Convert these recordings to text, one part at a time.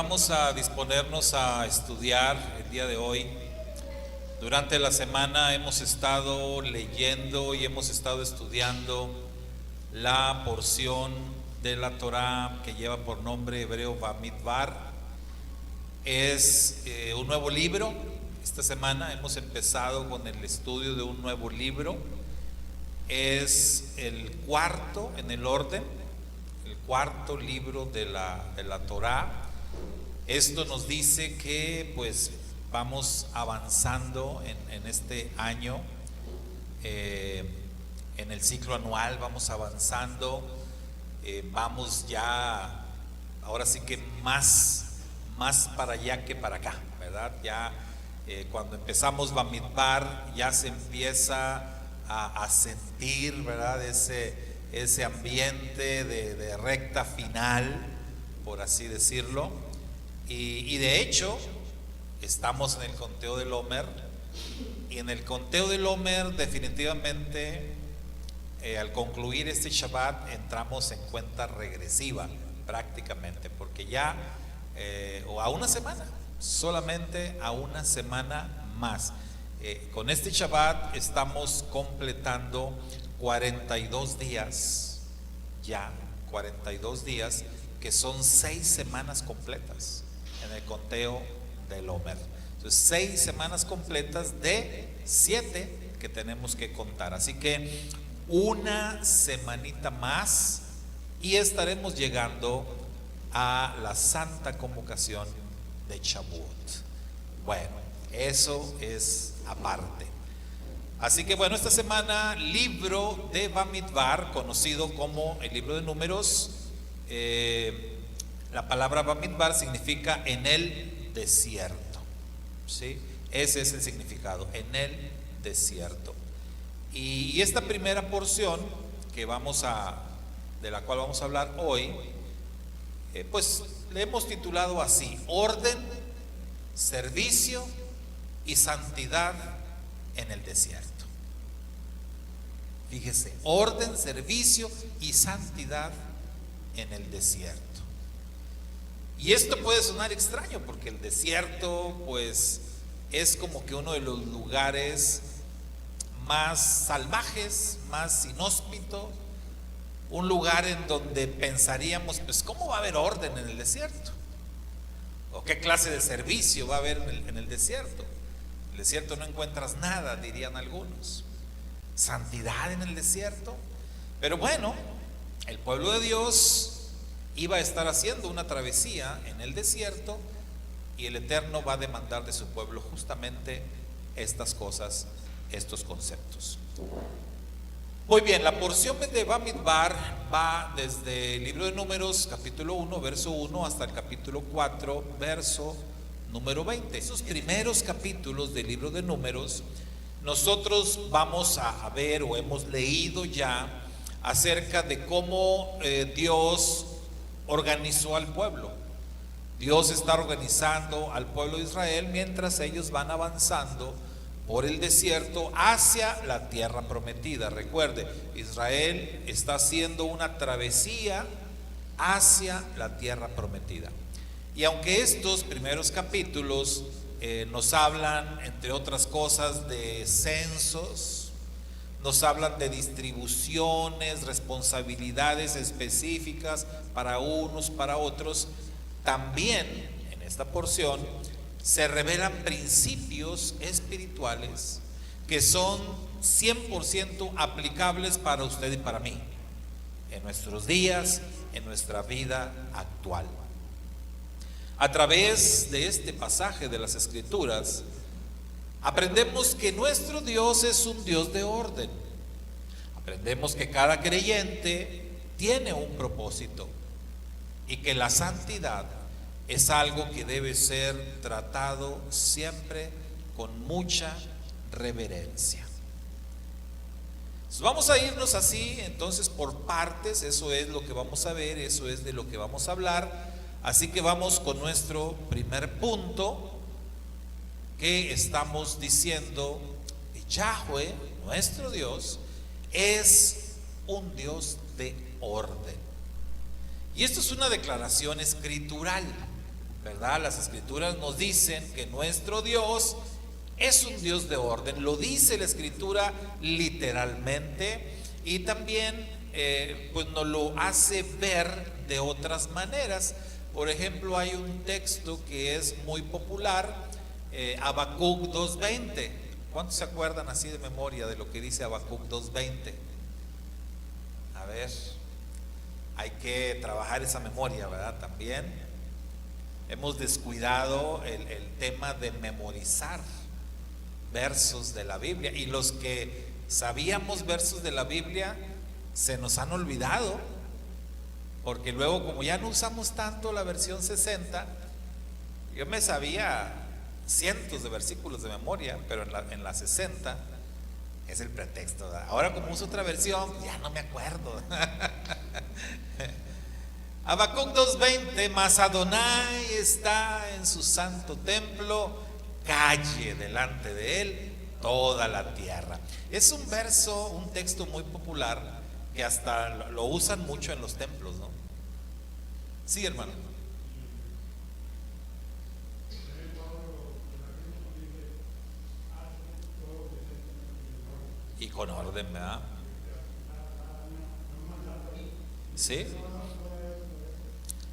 vamos a disponernos a estudiar el día de hoy. Durante la semana hemos estado leyendo y hemos estado estudiando la porción de la Torá que lleva por nombre hebreo Bamidbar. Es un nuevo libro. Esta semana hemos empezado con el estudio de un nuevo libro. Es el cuarto en el orden, el cuarto libro de la Torá. Esto nos dice que pues vamos avanzando en este año, en el ciclo anual vamos avanzando, vamos ya, ahora sí que más para allá que para acá, ¿verdad? Ya cuando empezamos Bamidbar ya se empieza a sentir, ¿verdad? Ese ambiente de recta final, por así decirlo, y de hecho estamos en el conteo del Omer, y en el conteo del Omer definitivamente al concluir este Shabbat entramos en cuenta regresiva prácticamente, porque ya o a una semana, solamente a una semana más. Con este Shabbat estamos completando 42 días, ya 42 días, que son 6 semanas completas en el conteo del Omer. Entonces 6 semanas completas de 7 que tenemos que contar. Así que una semanita más y estaremos llegando a la Santa Convocación de Shavuot. Bueno, eso es aparte. Así que bueno, esta semana libro de Bamidbar, conocido como el libro de Números. La palabra Bamidbar significa en el desierto, ¿sí? Ese es el significado, en el desierto. Y esta primera porción de la cual vamos a hablar hoy, pues le hemos titulado así: orden, servicio y santidad en el desierto. Fíjese, orden, servicio y santidad en el desierto. Y esto puede sonar extraño porque el desierto pues es como que uno de los lugares más salvajes, más inhóspitos, un lugar en donde pensaríamos, pues ¿cómo va a haber orden en el desierto? ¿O qué clase de servicio va a haber en el desierto? En el desierto no encuentras nada, dirían algunos. Santidad en el desierto. Pero bueno, el pueblo de Dios iba a estar haciendo una travesía en el desierto y el Eterno va a demandar de su pueblo justamente estas cosas, estos conceptos. Muy bien, la porción de Bamidbar va desde el libro de Números, capítulo 1, verso 1, hasta el capítulo 4, verso número 20. Esos primeros capítulos del libro de Números, nosotros vamos a ver o hemos leído ya acerca de cómo Dios organizó al pueblo. Dios está organizando al pueblo de Israel mientras ellos van avanzando por el desierto hacia la tierra prometida. Recuerde, Israel está haciendo una travesía hacia la tierra prometida. Y aunque estos primeros capítulos nos hablan, entre otras cosas, de censos, nos hablan de distribuciones, responsabilidades específicas para unos, para otros, también en esta porción se revelan principios espirituales que son 100% aplicables para usted y para mí, en nuestros días, en nuestra vida actual. A través de este pasaje de las Escrituras, aprendemos que nuestro Dios es un Dios de orden. Aprendemos que cada creyente tiene un propósito y que la santidad es algo que debe ser tratado siempre con mucha reverencia. Vamos a irnos así entonces por partes. Eso es lo que vamos a ver, eso es de lo que vamos a hablar. Así que vamos con nuestro primer punto, que estamos diciendo que Yahweh, nuestro Dios, es un Dios de orden. Y esto es una declaración escritural. ¿verdad? Las escrituras nos dicen que nuestro Dios es un Dios de orden, lo dice la escritura literalmente, y también pues nos lo hace ver de otras maneras. Por ejemplo, hay un texto que es muy popular, Habacuc 2:20. ¿Cuántos se acuerdan así de memoria de lo que dice Habacuc 2:20? A ver, hay que trabajar esa memoria, ¿verdad? También hemos descuidado el tema de memorizar versos de la Biblia, y los que sabíamos versos de la Biblia se nos han olvidado, porque luego, como ya no usamos tanto la versión 60, yo me sabía cientos de versículos de memoria, pero en la 60 es el pretexto, ¿verdad? Ahora, como uso otra versión, ya no me acuerdo. Habacuc 2:20, mas Adonai está en su santo templo, calle delante de él toda la tierra. Es un verso, un texto muy popular, que hasta lo usan mucho en los templos, ¿no? Sí, hermano. Y con orden, ¿verdad? Sí.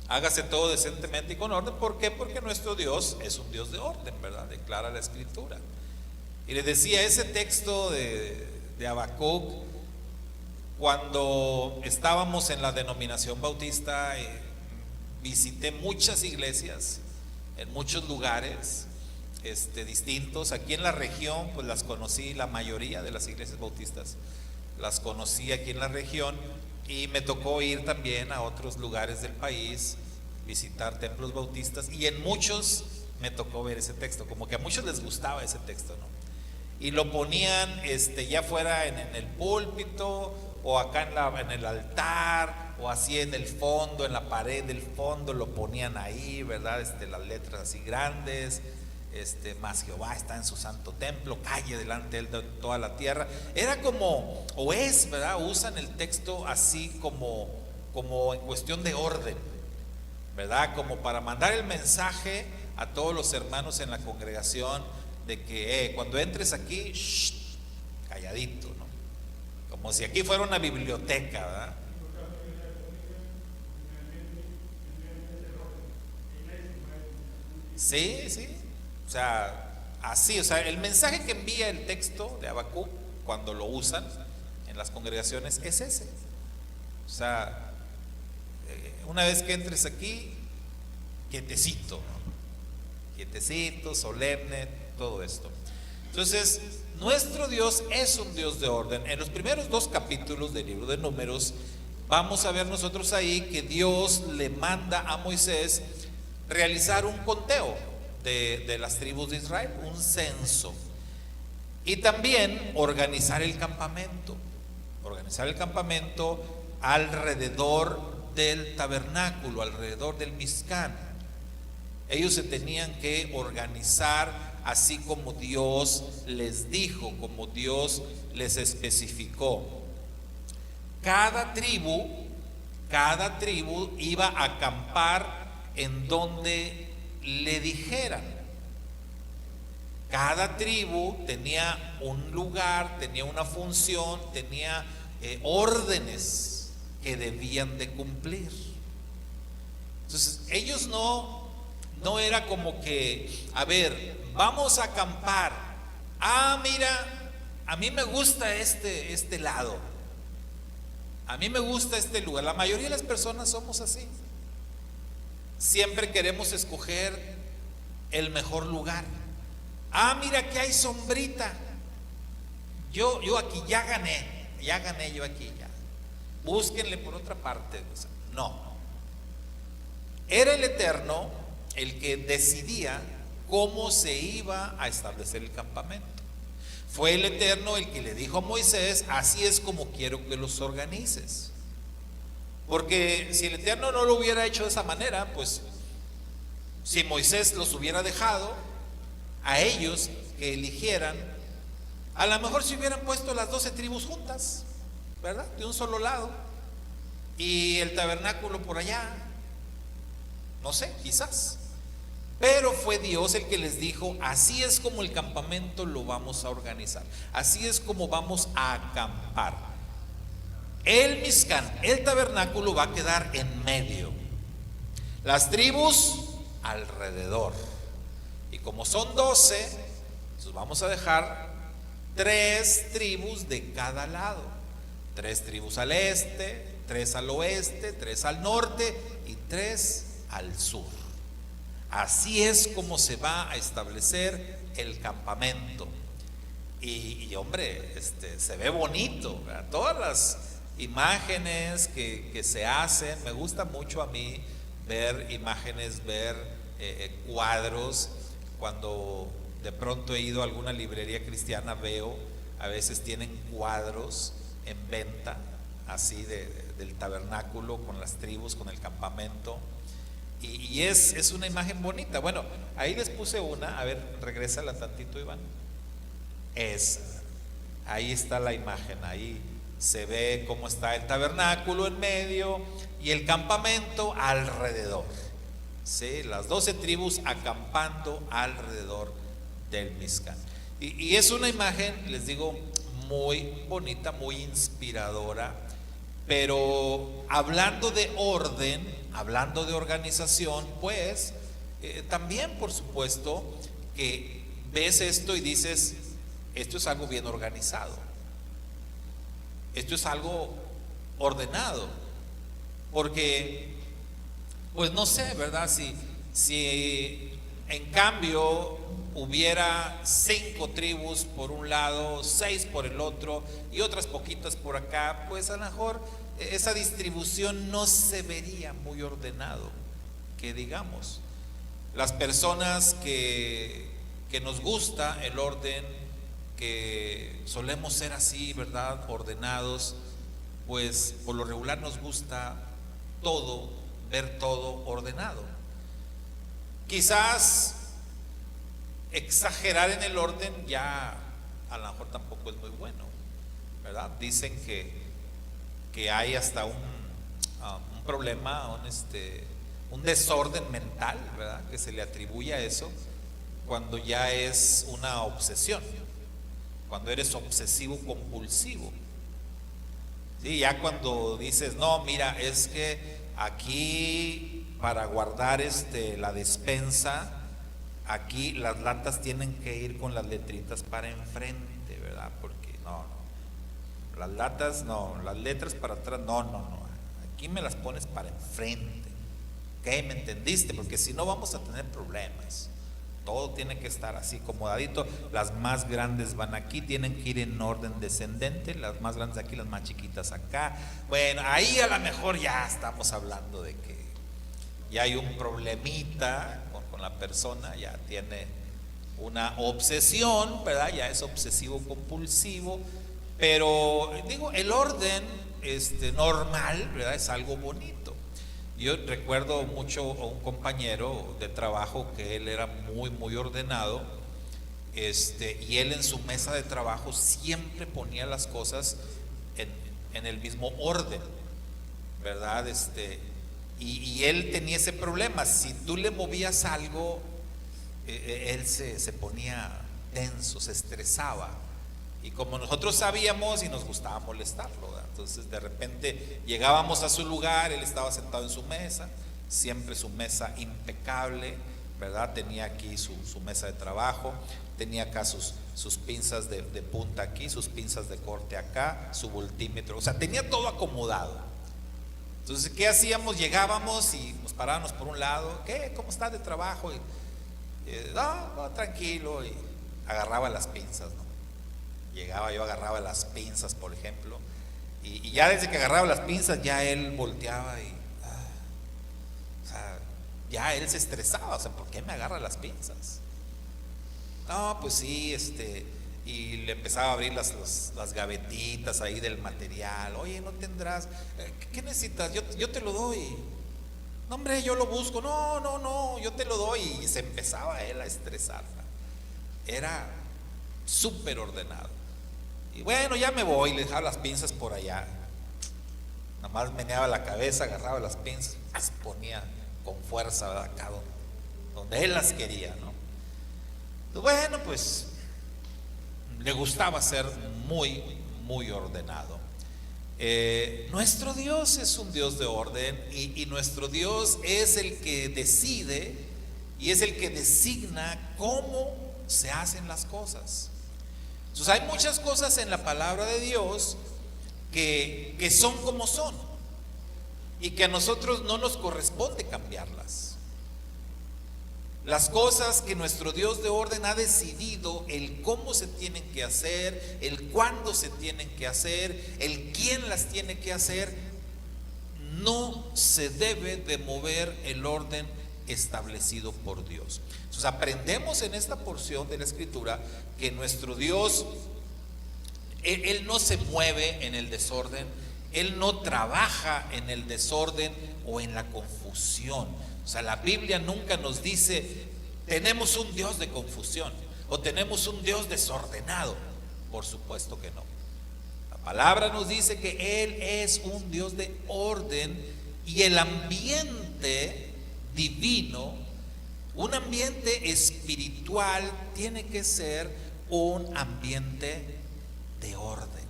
Hágase todo decentemente y con orden. ¿Por qué? Porque nuestro Dios es un Dios de orden, ¿verdad? Declara la escritura. Y les decía, ese texto de Habacuc, cuando estábamos en la denominación bautista, visité muchas iglesias en muchos lugares distintos. Aquí en la región, pues las conocí, la mayoría de las iglesias bautistas las conocí aquí en la región, y me tocó ir también a otros lugares del país, visitar templos bautistas, y en muchos me tocó ver ese texto, como que a muchos les gustaba ese texto, ¿no? Y lo ponían ya fuera en el púlpito, o acá en el altar, o así en el fondo, en la pared del fondo, lo ponían ahí, ¿verdad? Las letras así grandes, mas Jehová está en su santo templo, calle delante de él de toda la tierra. Era como, o es, ¿verdad? Usan el texto así como en cuestión de orden, ¿verdad? Como para mandar el mensaje a todos los hermanos en la congregación de que cuando entres aquí, calladito, ¿no? Como si aquí fuera una biblioteca, ¿verdad? Sí, sí. O sea, así, o sea, el mensaje que envía el texto de Habacuc cuando lo usan en las congregaciones es ese. O sea, una vez que entres aquí, quietecito, ¿no? Quietecito, solemne, todo esto. Entonces, nuestro Dios es un Dios de orden. En los primeros 2 capítulos del libro de Números, vamos a ver nosotros ahí que Dios le manda a Moisés realizar un conteo de las tribus de Israel, un censo, y también organizar el campamento alrededor del tabernáculo, alrededor del Mizcán. Ellos se tenían que organizar así como Dios les dijo, como Dios les especificó. Cada tribu iba a acampar en donde le dijeran. Cada tribu tenía un lugar, tenía una función, tenía órdenes que debían de cumplir. Entonces, ellos no era como que, a ver, vamos a acampar. Mira, a mí me gusta este lado. A mí me gusta este lugar. La mayoría de las personas somos así. Siempre queremos escoger el mejor lugar. Mira, aquí hay sombrita. Yo aquí ya gané yo aquí ya. Búsquenle por otra parte. No. Era el Eterno el que decidía cómo se iba a establecer el campamento. Fue el Eterno el que le dijo a Moisés: así es como quiero que los organices. Porque si el Eterno no lo hubiera hecho de esa manera, pues si Moisés los hubiera dejado a ellos que eligieran, a lo mejor se hubieran puesto las 12 tribus juntas, ¿verdad? De un solo lado, y el tabernáculo por allá, no sé, quizás. Pero fue Dios el que les dijo: así es como el campamento lo vamos a organizar, así es como vamos a acampar. El Mizcán, el tabernáculo, va a quedar en medio, las tribus alrededor. Y como son 12, entonces vamos a dejar 3 tribus de cada lado. 3 tribus al este, 3 al oeste, 3 al norte y 3 al sur. Así es como se va a establecer el campamento. Y hombre, se ve bonito, ¿verdad? Todas las imágenes que se hacen, me gusta mucho a mí ver imágenes, ver cuadros. Cuando de pronto he ido a alguna librería cristiana, veo, a veces tienen cuadros en venta, así del tabernáculo, con las tribus, con el campamento. Y es una imagen bonita. Bueno, ahí les puse una, a ver, regrésala tantito, Iván. Ahí está la imagen, ahí se ve cómo está el tabernáculo en medio y el campamento alrededor. Sí, las 12 tribus acampando alrededor del Mizcán. Y es una imagen, les digo, muy bonita, muy inspiradora. Pero hablando de orden, hablando de organización, pues también, por supuesto, que ves esto y dices: esto es algo bien organizado, esto es algo ordenado. Porque, pues no sé, ¿verdad? Si en cambio hubiera 5 tribus por un lado, 6 por el otro y otras poquitas por acá, pues a lo mejor esa distribución no se vería muy ordenado, que digamos. Las personas que nos gusta el orden, que solemos ser así, ¿verdad?, ordenados, pues por lo regular nos gusta todo, ver todo ordenado. Quizás exagerar en el orden ya a lo mejor tampoco es muy bueno, ¿verdad? Dicen que hay hasta un problema, un desorden mental, ¿verdad?, que se le atribuye a eso cuando ya es una obsesión, cuando eres obsesivo compulsivo. Sí, ya cuando dices: no, mira, es que aquí para guardar la despensa, aquí las latas tienen que ir con las letritas para enfrente, ¿verdad? Porque no, las latas no, las letras para atrás, no, aquí me las pones para enfrente. ¿Qué? ¿Me entendiste? Porque si no vamos a tener problemas. Todo tiene que estar así acomodadito. Las más grandes van aquí, tienen que ir en orden descendente, las más grandes aquí, las más chiquitas acá. Bueno, ahí a lo mejor ya estamos hablando de que ya hay un problemita con la persona, ya tiene una obsesión, ¿verdad? Ya es obsesivo compulsivo. Pero digo, el orden normal, ¿verdad?, es algo bonito. Yo recuerdo mucho a un compañero de trabajo que él era muy, muy ordenado, y él en su mesa de trabajo siempre ponía las cosas en el mismo orden, ¿verdad? Y él tenía ese problema. Si tú le movías algo, él se ponía tenso, se estresaba. Y como nosotros sabíamos y nos gustaba molestarlo, ¿verdad? Entonces de repente llegábamos a su lugar, él estaba sentado en su mesa, siempre su mesa impecable, ¿verdad? Tenía aquí su mesa de trabajo, tenía acá sus pinzas de punta aquí, sus pinzas de corte acá, su voltímetro, o sea, tenía todo acomodado. Entonces, ¿qué hacíamos? Llegábamos y nos parábamos por un lado: ¿qué? ¿Cómo estás de trabajo? No, tranquilo, y agarraba las pinzas, ¿no? Llegaba yo, agarraba las pinzas, por ejemplo, y ya desde que agarraba las pinzas, ya él volteaba y o sea, ya él se estresaba. O sea, ¿por qué me agarra las pinzas? No, pues sí, y le empezaba a abrir las gavetitas ahí del material. Oye, ¿no tendrás? ¿Qué necesitas? Yo te lo doy. No, hombre, yo lo busco. No, yo te lo doy. Y se empezaba él a estresar. Era súper ordenado. Y bueno, ya me voy, le dejaba las pinzas por allá. Nada más meneaba la cabeza, agarraba las pinzas, las ponía con fuerza, ¿verdad?, acá donde él las quería, ¿no? Bueno, pues le gustaba ser muy, muy ordenado. Nuestro Dios es un Dios de orden y nuestro Dios es el que decide y es el que designa cómo se hacen las cosas. Entonces hay muchas cosas en la palabra de Dios que son como son y que a nosotros no nos corresponde cambiarlas. Las cosas que nuestro Dios de orden ha decidido, el cómo se tienen que hacer, el cuándo se tienen que hacer, el quién las tiene que hacer, no se debe de mover el orden establecido por Dios. Entonces aprendemos en esta porción de la Escritura que nuestro Dios, Él no se mueve en el desorden, Él no trabaja en el desorden o en la confusión. O sea, la Biblia nunca nos dice tenemos un Dios de confusión o tenemos un Dios desordenado. Por supuesto que no. La palabra nos dice que Él es un Dios de orden y el ambiente divino, un ambiente espiritual, tiene que ser un ambiente de orden,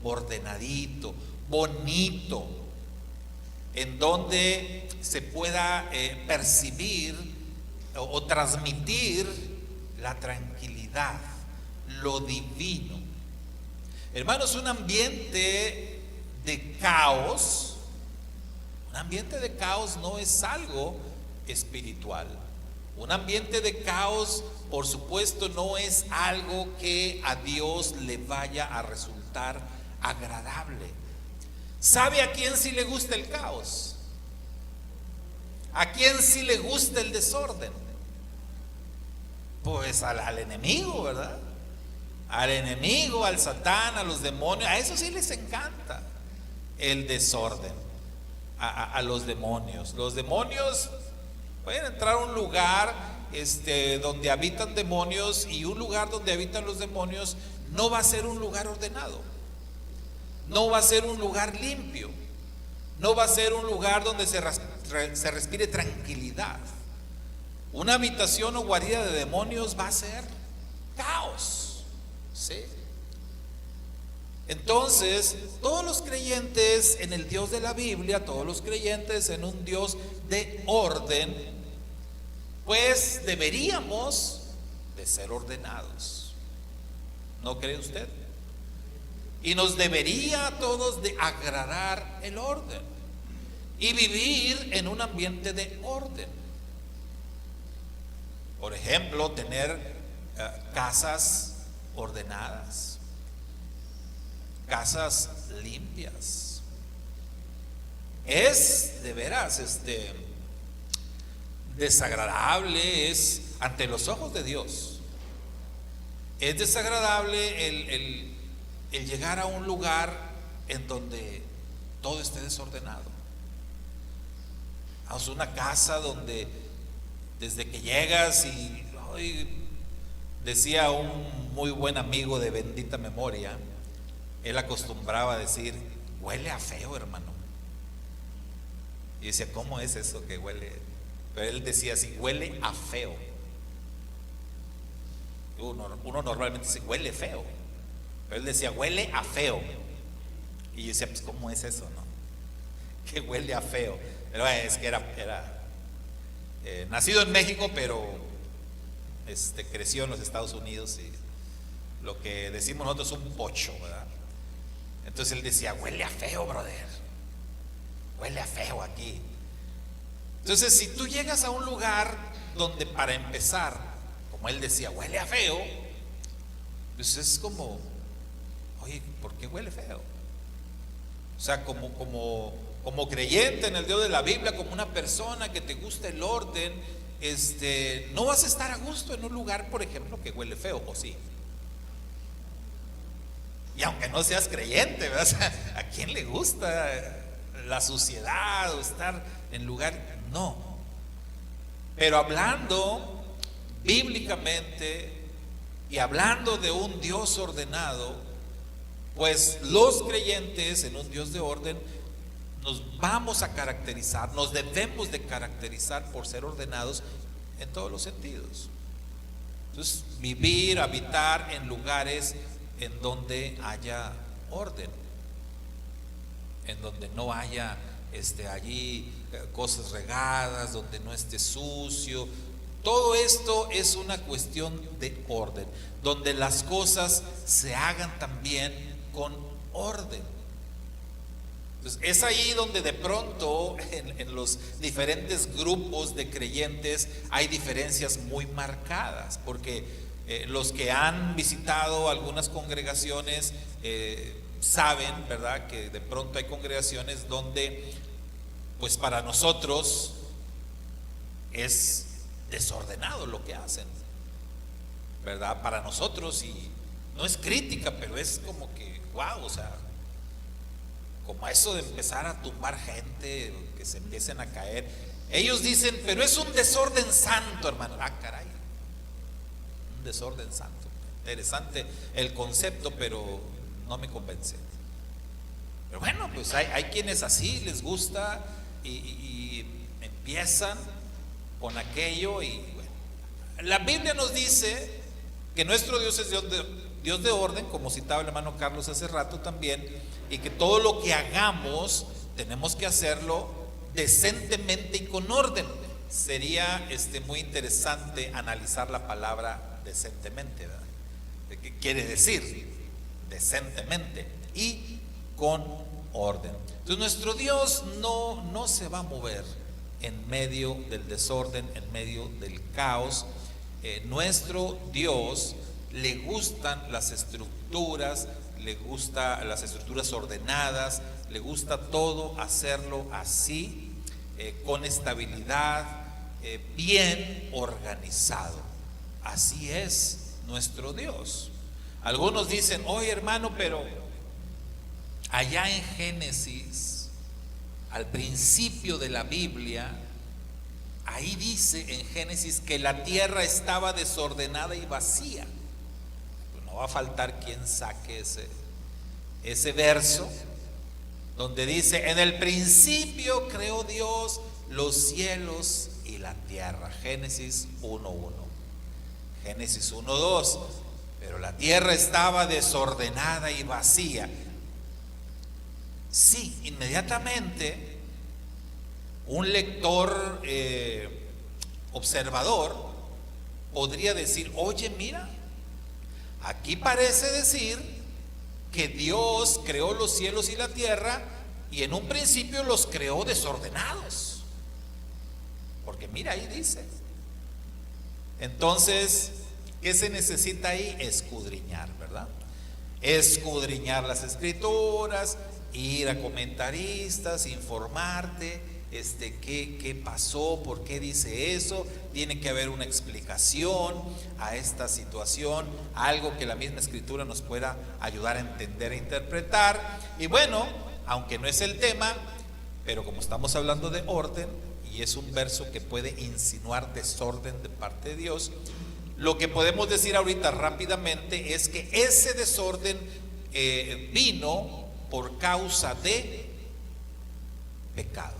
ordenadito, bonito, en donde se pueda percibir o transmitir la tranquilidad, lo divino. Hermanos, un ambiente de caos no es algo espiritual. Un ambiente de caos, por supuesto, no es algo que a Dios le vaya a resultar agradable. ¿Sabe a quién sí le gusta el caos? ¿A quién sí le gusta el desorden? Pues al enemigo, ¿verdad? Al enemigo, al Satán, a los demonios, a eso sí les encanta el desorden, a los demonios. Los demonios pueden entrar a un lugar donde habitan demonios, y un lugar donde habitan los demonios no va a ser un lugar ordenado. No va a ser un lugar limpio, no va a ser un lugar donde se respire tranquilidad. Una habitación o guarida de demonios va a ser caos, ¿sí? Entonces, todos los creyentes en el Dios de la Biblia, todos los creyentes en un Dios de orden, pues deberíamos de ser ordenados. ¿No cree usted? Y nos debería a todos de agradar el orden y vivir en un ambiente de orden. Por ejemplo, tener casas ordenadas, casas limpias. Es de veras desagradable, es ante los ojos de Dios, es desagradable el llegar a un lugar en donde todo esté desordenado. A una casa donde desde que llegas y hoy, decía un muy buen amigo de bendita memoria, él acostumbraba a decir: huele a feo, hermano. Y decía: ¿cómo es eso que huele? Pero él decía así: huele a feo. Uno normalmente dice: huele feo. Pero él decía: huele a feo. Y yo decía: pues ¿cómo es eso, no? Que huele a feo. Pero es que era nacido en México, pero creció en los Estados Unidos, y lo que decimos nosotros es un pocho, ¿verdad? Entonces él decía: huele a feo, brother, huele a feo aquí. Entonces, si tú llegas a un lugar donde, para empezar, como él decía, huele a feo, pues es como: oye, ¿por qué huele feo? O sea, como creyente en el Dios de la Biblia, como una persona que te gusta el orden, no vas a estar a gusto en un lugar, por ejemplo, que huele feo, ¿o sí? Y aunque no seas creyente, ¿verdad? O sea, ¿a quién le gusta la suciedad o estar en lugar? No. Pero hablando bíblicamente y hablando de un Dios ordenado, pues los creyentes en un Dios de orden nos vamos a caracterizar, nos debemos de caracterizar por ser ordenados en todos los sentidos. Entonces, vivir, habitar en lugares en donde haya orden, en donde no haya allí cosas regadas, donde no esté sucio. Todo esto es una cuestión de orden, donde las cosas se hagan también con orden. Entonces, es ahí donde de pronto en los diferentes grupos de creyentes hay diferencias muy marcadas, porque los que han visitado algunas congregaciones saben, ¿verdad?, que de pronto hay congregaciones donde pues para nosotros es desordenado lo que hacen, ¿verdad? Para nosotros, y no es crítica, pero es como que wow, o sea, como eso de empezar a tumbar gente, que se empiecen a caer. Ellos dicen, pero es un desorden santo, hermano. Ah, caray, un desorden santo. Interesante el concepto, pero no me convence. Pero bueno, pues hay quienes así les gusta y empiezan con aquello. Y bueno, la Biblia nos dice que nuestro Dios es Dios de orden, como citaba el hermano Carlos hace rato también, y que todo lo que hagamos tenemos que hacerlo decentemente y con orden. Sería muy interesante analizar la palabra decentemente, ¿verdad? ¿Qué quiere decir? Decentemente y con orden. Entonces nuestro Dios no se va a mover en medio del desorden, en medio del caos. Nuestro Dios le gustan las estructuras, le gusta las estructuras ordenadas, le gusta todo hacerlo así, con estabilidad, bien organizado. Así es nuestro Dios. Algunos dicen, oye hermano, pero allá en Génesis, al principio de la Biblia, ahí dice en Génesis que la tierra estaba desordenada y vacía. Pues no va a faltar quien saque ese verso donde dice, en el principio creó Dios los cielos y la tierra. Génesis 1:1. Génesis 1:2. Pero la tierra estaba desordenada y vacía. Sí, inmediatamente un lector observador podría decir, oye, mira, aquí parece decir que Dios creó los cielos y la tierra y en un principio los creó desordenados, porque mira, ahí dice. Entonces, ¿qué se necesita ahí? Escudriñar, ¿verdad? Escudriñar las escrituras, ir a comentaristas, informarte, qué pasó, por qué dice eso. Tiene que haber una explicación a esta situación, algo que la misma escritura nos pueda ayudar a entender e interpretar. Y bueno, aunque no es el tema, pero como estamos hablando de orden y es un verso que puede insinuar desorden de parte de Dios, lo que podemos decir ahorita rápidamente es que ese desorden vino por causa de pecado.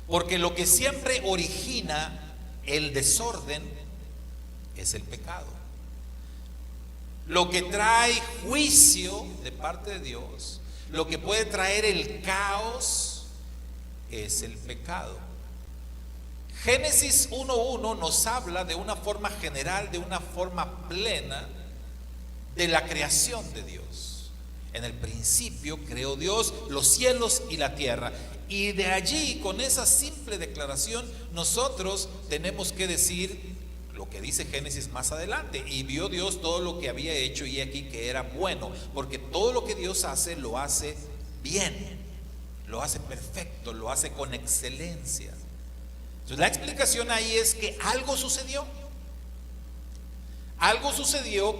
Porque lo que siempre origina el desorden es el pecado. Lo que trae juicio de parte de Dios, lo que puede traer el caos, es el pecado. Génesis 1:1 nos habla de una forma general, de una forma plena, de la creación de Dios. En el principio creó Dios los cielos y la tierra. Y de allí, con esa simple declaración, nosotros tenemos que decir lo que dice Génesis más adelante. Y vio Dios todo lo que había hecho, y aquí que era bueno, porque todo lo que Dios hace, lo hace bien, lo hace perfecto, lo hace con excelencia. Entonces la explicación ahí es que algo sucedió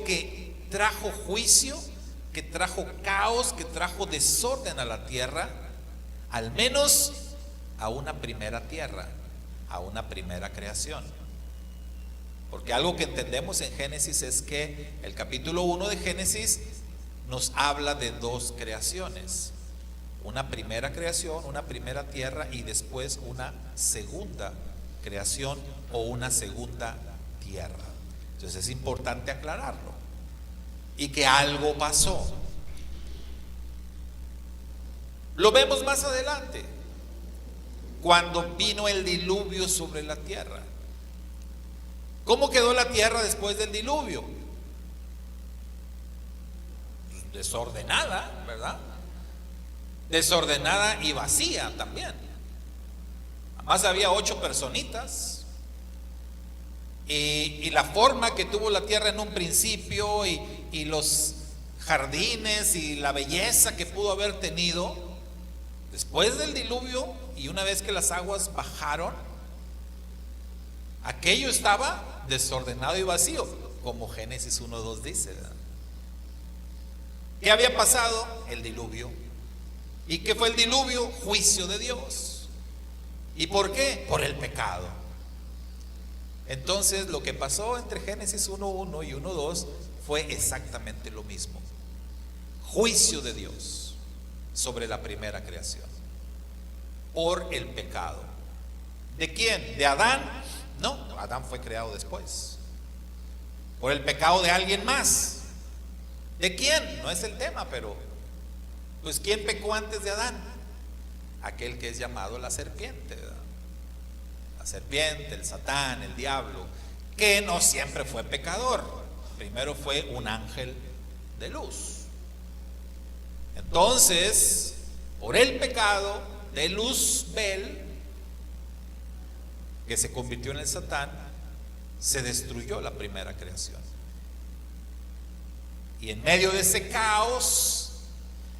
que trajo juicio, que trajo caos, que trajo desorden a la tierra, al menos a una primera tierra, a una primera creación. Porque algo que entendemos en Génesis es que el capítulo 1 de Génesis nos habla de dos creaciones: una primera creación, una primera tierra, y después una segunda creación o una segunda tierra. Entonces es importante aclararlo. Y que algo pasó. Lo vemos más adelante, cuando vino el diluvio sobre la tierra. ¿Cómo quedó la tierra después del diluvio? Desordenada, ¿verdad? Desordenada y vacía también. Además había 8 personitas. Y la forma que tuvo la tierra en un principio y los jardines y la belleza que pudo haber tenido después del diluvio, y una vez que las aguas bajaron, aquello estaba desordenado y vacío, como Génesis 1:2 dice, ¿verdad? ¿Qué había pasado? El diluvio. ¿Y qué fue el diluvio? Juicio de Dios. ¿Y por qué? Por el pecado. Entonces lo que pasó entre Génesis 1:1 y 1:2 fue exactamente lo mismo. Juicio de Dios sobre la primera creación por el pecado. ¿De quién? ¿De Adán? No, Adán fue creado después. Por el pecado de alguien más. ¿De quién? No es el tema, pero pues ¿quién pecó antes de Adán? Aquel que es llamado la serpiente, ¿verdad? La serpiente, el Satán, el diablo, que no siempre fue pecador. Primero fue un ángel de luz. Entonces, por el pecado de Luzbel, que se convirtió en el Satán, se destruyó la primera creación. Y en medio de ese caos,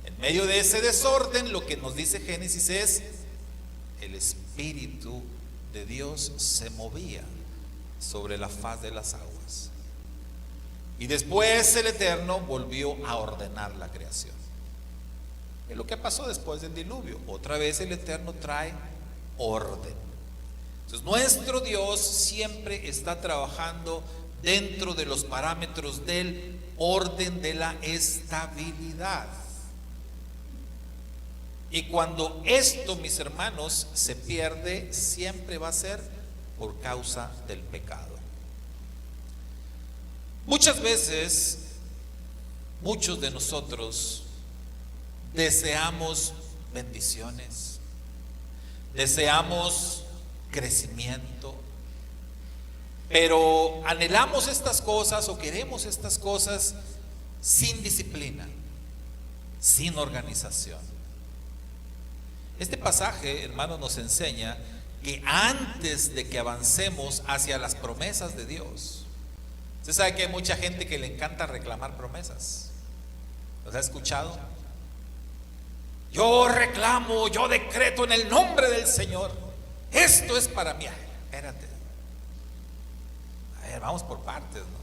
en medio de ese desorden, lo que nos dice Génesis es: el Espíritu de Dios se movía sobre la faz de las aguas. Y después el Eterno volvió a ordenar la creación. Es lo que pasó después del diluvio. Otra vez el Eterno trae orden. Entonces nuestro Dios siempre está trabajando dentro de los parámetros del orden de la estabilidad. Y cuando esto, mis hermanos, se pierde, siempre va a ser por causa del pecado. Muchas veces, muchos de nosotros deseamos bendiciones, deseamos crecimiento, pero anhelamos estas cosas o queremos estas cosas sin disciplina, sin organización. Este pasaje, hermanos, nos enseña que antes de que avancemos hacia las promesas de Dios, usted sabe que hay mucha gente que le encanta reclamar promesas. ¿Los ha escuchado? Yo reclamo, yo decreto en el nombre del Señor, esto es para mí. Ay, espérate, a ver, vamos por partes, ¿no?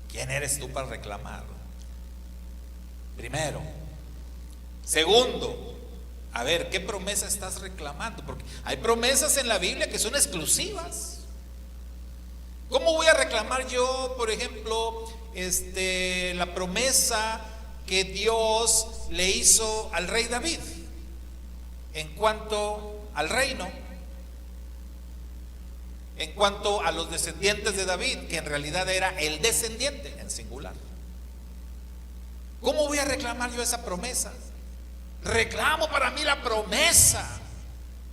¿Quién eres tú para reclamar? Primero. Segundo, a ver, ¿qué promesa estás reclamando? Porque hay promesas en la Biblia que son exclusivas. ¿Cómo voy a reclamar yo, por ejemplo, la promesa que Dios le hizo al rey David en cuanto al reino, en cuanto a los descendientes de David, que en realidad era el descendiente en singular? ¿Cómo voy a reclamar yo esa promesa? Reclamo para mí la promesa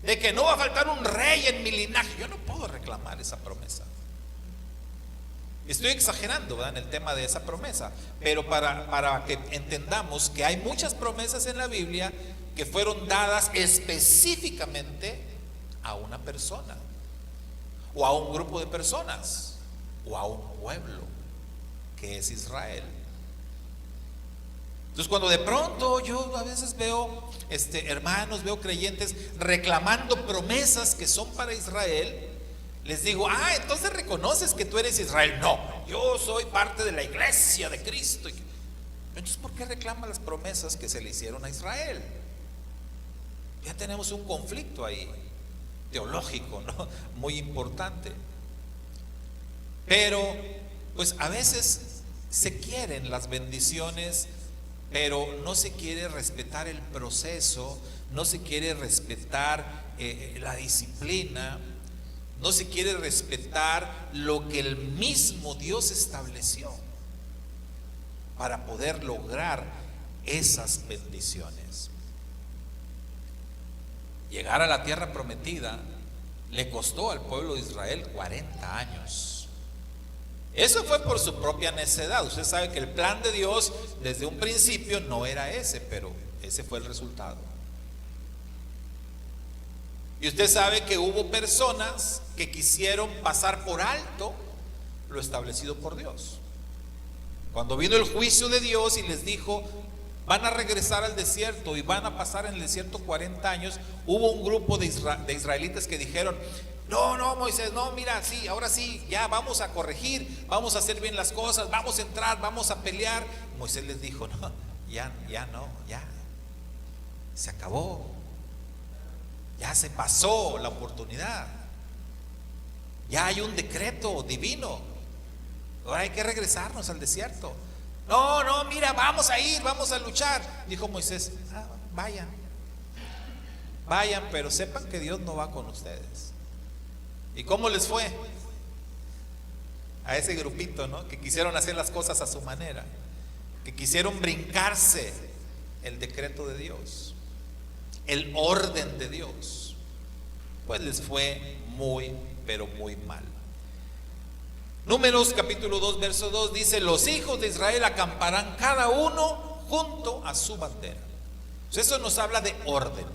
de que no va a faltar un rey en mi linaje. Yo no puedo reclamar esa promesa. Estoy exagerando, ¿verdad?, en el tema de esa promesa, pero para que entendamos que hay muchas promesas en la Biblia que fueron dadas específicamente a una persona, o a un grupo de personas, o a un pueblo, que es Israel. Entonces, cuando de pronto yo a veces veo hermanos, veo creyentes reclamando promesas que son para Israel, les digo: entonces reconoces que tú eres Israel. No, yo soy parte de la iglesia de Cristo. Entonces, ¿por qué reclama las promesas que se le hicieron a Israel? Ya tenemos un conflicto ahí teológico, ¿no?, muy importante. Pero pues a veces se quieren las bendiciones, pero no se quiere respetar el proceso, no se quiere respetar la disciplina, no se quiere respetar lo que el mismo Dios estableció para poder lograr esas bendiciones. Llegar a la tierra prometida le costó al pueblo de Israel 40 años. Eso fue por su propia necedad. Usted sabe que el plan de Dios desde un principio no era ese, pero ese fue el resultado. Y usted sabe que hubo personas que quisieron pasar por alto lo establecido por Dios. Cuando vino el juicio de Dios y les dijo, van a regresar al desierto y van a pasar en el desierto 40 años, hubo un grupo de israelitas que dijeron, no, Moisés, no, mira, sí, ahora sí, ya vamos a corregir, vamos a hacer bien las cosas, vamos a entrar, vamos a pelear. Moisés les dijo, no, ya se acabó, ya se pasó la oportunidad, ya hay un decreto divino, ahora hay que regresarnos al desierto. No, mira, vamos a ir, vamos a luchar. Dijo Moisés, vayan, pero sepan que Dios no va con ustedes. ¿Y cómo les fue? A ese grupito, ¿no? Que quisieron hacer las cosas a su manera, que quisieron brincarse el decreto de Dios, el orden de Dios. Pues les fue muy, pero muy mal. Números capítulo 2, verso 2 dice, los hijos de Israel acamparán cada uno junto a su bandera. Pues eso nos habla de orden.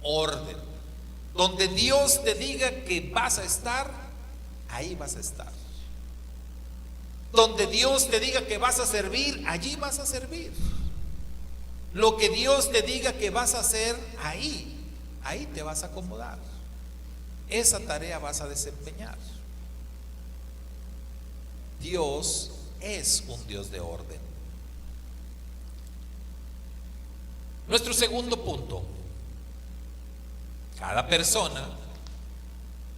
Orden. Donde Dios te diga que vas a estar, ahí vas a estar. Donde Dios te diga que vas a servir, allí vas a servir. Lo que Dios te diga que vas a hacer, ahí te vas a acomodar. Esa tarea vas a desempeñar. Dios es un Dios de orden. Nuestro segundo punto: cada persona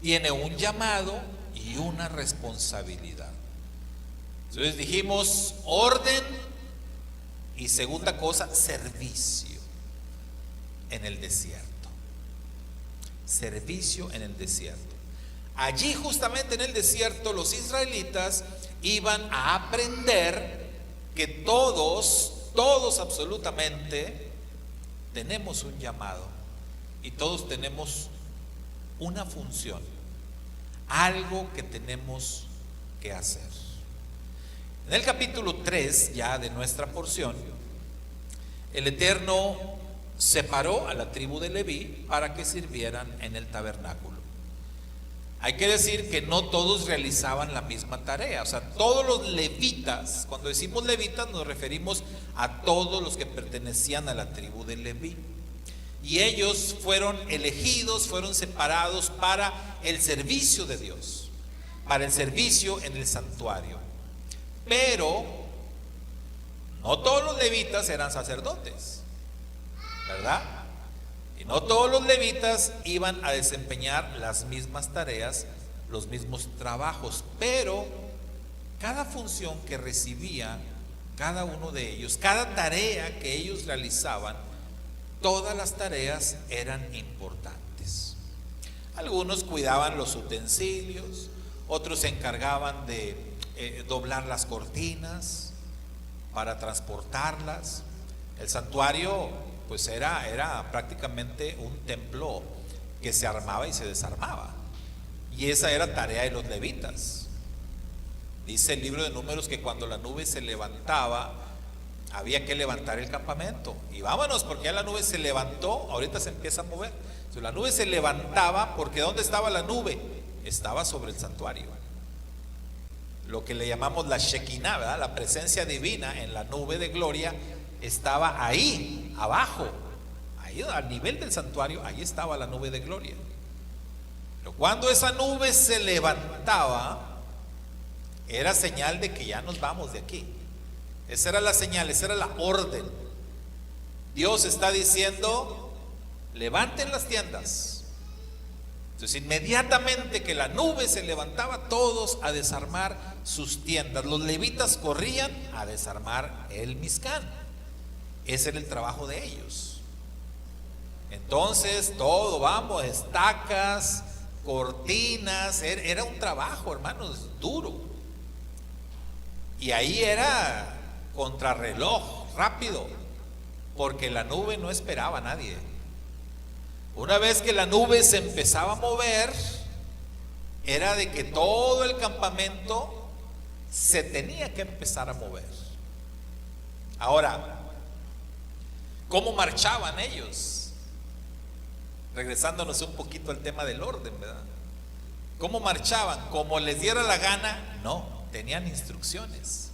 tiene un llamado y una responsabilidad. Entonces dijimos orden y segunda cosa, servicio en el desierto. Servicio en el desierto. Allí justamente en el desierto los israelitas iban a aprender que todos absolutamente tenemos un llamado y todos tenemos una función, algo que tenemos que hacer. En el capítulo 3 ya de nuestra porción, el Eterno separó a la tribu de Leví para que sirvieran en el tabernáculo. Hay que decir que no todos realizaban la misma tarea, o sea, todos los levitas, cuando decimos levitas nos referimos a todos los que pertenecían a la tribu de Leví. Y ellos fueron elegidos, fueron separados para el servicio de Dios, para el servicio en el santuario. Pero no todos los levitas eran sacerdotes, ¿verdad? Y no todos los levitas iban a desempeñar las mismas tareas, los mismos trabajos, pero cada función que recibía cada uno de ellos, cada tarea que ellos realizaban, todas las tareas eran importantes. Algunos cuidaban los utensilios, otros se encargaban de doblar las cortinas para transportarlas. El santuario pues era prácticamente un templo que se armaba y se desarmaba, y esa era tarea de los levitas. Dice el libro de Números que cuando la nube se levantaba había que levantar el campamento y vámonos, porque ya la nube se levantó, ahorita se empieza a mover. Entonces, la nube se levantaba porque ¿dónde estaba la nube? Estaba sobre el santuario, lo que le llamamos la Shekinah, ¿verdad? La presencia divina en la nube de gloria estaba ahí abajo, ahí al nivel del santuario, ahí estaba la nube de gloria. Pero cuando esa nube se levantaba, era señal de que ya nos vamos de aquí. Esa era la señal, esa era la orden. Dios está diciendo: levanten las tiendas, Entonces, inmediatamente que la nube se levantaba, todos a desarmar sus tiendas. Los levitas corrían a desarmar el Mizcán. Ese era el trabajo de ellos. Entonces, todo, vamos, estacas, cortinas, era un trabajo, hermanos, duro. Y ahí era contrarreloj, rápido, porque la nube no esperaba a nadie. Una vez que la nube se empezaba a mover, era de que todo el campamento se tenía que empezar a mover. Ahora, ¿cómo marchaban ellos? Regresándonos un poquito al tema del orden, ¿verdad? ¿Cómo marchaban? ¿Como les diera la gana? No, tenían instrucciones,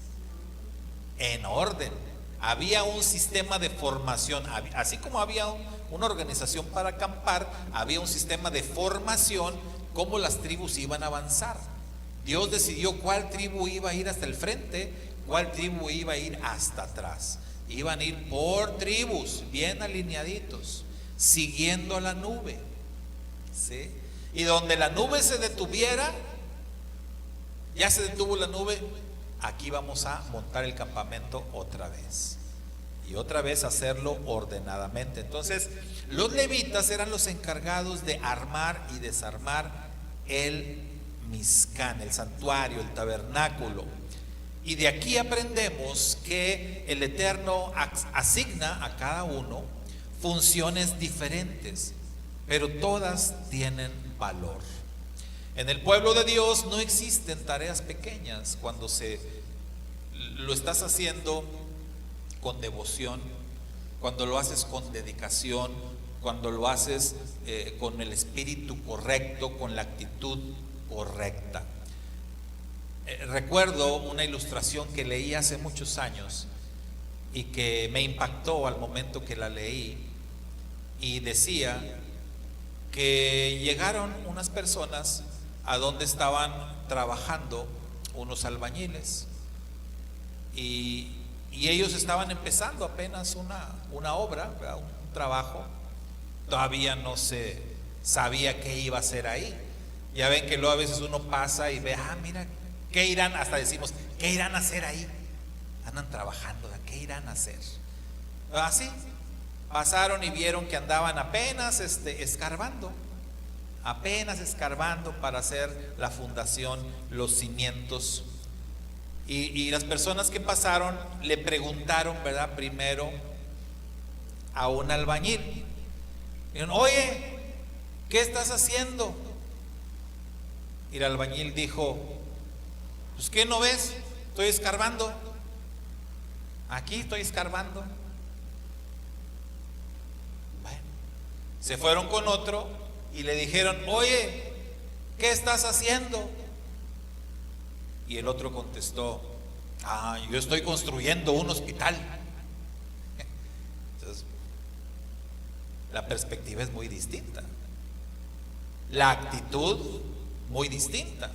en orden. Había un sistema de formación, así como había una organización para acampar, había un sistema de formación, cómo las tribus iban a avanzar. Dios decidió cuál tribu iba a ir hasta el frente, cuál tribu iba a ir hasta atrás. Iban a ir por tribus, bien alineaditos, siguiendo a la nube, ¿sí? Y donde la nube se detuviera, ya se detuvo la nube, aquí vamos a montar el campamento otra vez. Y otra vez hacerlo ordenadamente. Entonces, los levitas eran los encargados de armar y desarmar el Mizcán, el santuario, el tabernáculo. Y de aquí aprendemos que el Eterno asigna a cada uno funciones diferentes, pero todas tienen valor. En el pueblo de Dios no existen tareas pequeñas cuando lo estás haciendo con devoción, cuando lo haces con dedicación, cuando lo haces con el espíritu correcto, con la actitud correcta. Recuerdo una ilustración que leí hace muchos años y que me impactó al momento que la leí, y decía que llegaron unas personas a donde estaban trabajando unos albañiles, y ellos estaban empezando apenas una obra, ¿verdad? Un trabajo. Todavía no se sabía qué iba a hacer ahí. Ya ven que luego a veces uno pasa y ve, mira, ¿qué irán? Hasta decimos, ¿qué irán a hacer ahí? Andan trabajando, ¿qué irán a hacer? Así, pasaron y vieron que andaban apenas escarbando para hacer la fundación, los cimientos. Y las personas que pasaron le preguntaron, ¿verdad? Primero a un albañil. Dijeron, oye, ¿qué estás haciendo? Y el albañil dijo, pues ¿qué no ves? Estoy escarbando. Aquí estoy escarbando. Bueno, se fueron con otro y le dijeron, oye, ¿qué estás haciendo? Y el otro contestó, yo estoy construyendo un hospital. Entonces, la perspectiva es muy distinta, la actitud muy distinta.